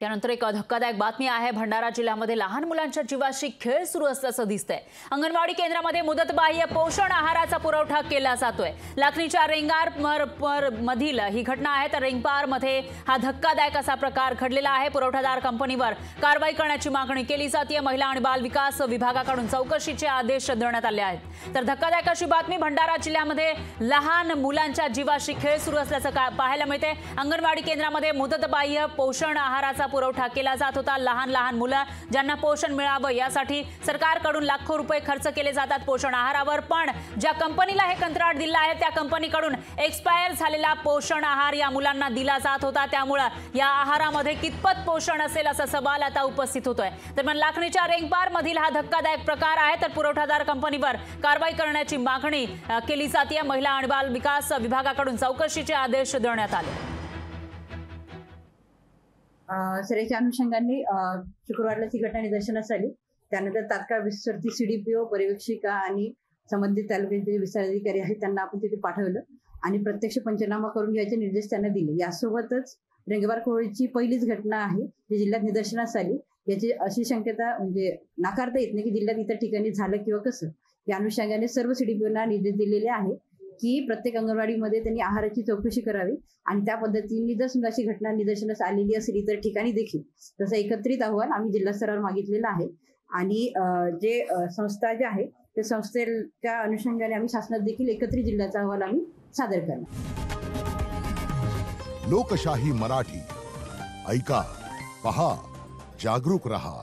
त्यानंतर एक धक्कादायक बातमी आहे। भंडारा जिल्ह्यामध्ये लहान मुलांच्या जीवाशी खेळ सुरू असल्याचं दिसतंय। अंगणवाडी केंद्रामध्ये मुदतबाह्य पोषण आहाराचा पुरवठा केला जातोय। लाखनीच्या रेंगार मधील ही घटना आहे। तर रेंगपार मध्ये हा धक्कादायक असा प्रकार घडलेला आहे। पुरवठादार कंपनीवर कारवाई करण्याची मागणी केली जाते। महिला आणि बाल विकास विभागाकडून चौकशीचे आदेश देण्यात आले आहेत। तर धक्कादायक अशी बातमी, भंडारा जिल्ह्यामध्ये लहान मुलांच्या जीवाशी खेळ सुरू असल्याचं पाहायला मिळते। अंगणवाडी केंद्रामध्ये मुदतबाह्य पोषण आहाराचा पुरवठा केला जात होता। लहान मुलं ज्यांना पोषण मिळावं यासाठी सरकारकडून लाखो रुपये खर्च केले जातात पोषण आहारावर। पण ज्या कंपनीला हे कंत्राट दिलं आहे त्या कंपनीकडून एक्सपायर झालेला पोषण आहार या मुलांना दिला जात होता। त्यामुळे या आहारामध्ये कितपत पोषण असेल असा सवाल आता उपस्थित होतोय। दरम्यान लाखनीच्या रेंगपार मधील हा धक्कादायक प्रकार आहे। तर पुरवठादार कंपनीवर कारवाई करण्याची मागणी केली जाते। महिला आणि बाल विकास विभागाकडून चौकशीचे आदेश देण्यात आले। सरेच्या अनुषंगाने शुक्रवारला ही घटना निदर्शनास आली। त्यानंतर तात्काळ विस्तृती सीडीपीओ, पर्यवेक्षिका आणि संबंधित तालुक्याचे विस्तार अधिकारी आहेत त्यांना आपण तिथे पाठवलं आणि प्रत्यक्ष पंचनामा करून घ्यायचे निर्देश त्यांना दिले। यासोबतच रेंगबार कोळीची पहिलीच घटना आहे जी जिल्ह्यात निदर्शनास आली। याची अशी शक्यता म्हणजे नाकारता येत नाही की जिल्ह्यात इतर ठिकाणी झालं किंवा कसं। या अनुषंगाने सर्व सीडीपीओना निर्देश दिलेले आहे की प्रत्येक अंगणवाडीमध्ये त्यांनी आहाराची चौकशी करावी आणि त्या पद्धतीने जर समजा अशी घटना निदर्शनास आलेली असेल इतर ठिकाणी देखील तसं एकत्रित अहवाल आम्ही जिल्हा स्तरावर मागितलेला आहे। आणि जे संस्था जे आहे त्या संस्थेच्या अनुषंगाने आम्ही शासनात देखील एकत्रित जिल्ह्याचा अहवाल आम्ही सादर करणार। लोकशाही मराठी ऐका, पहा, जागरूक रहा।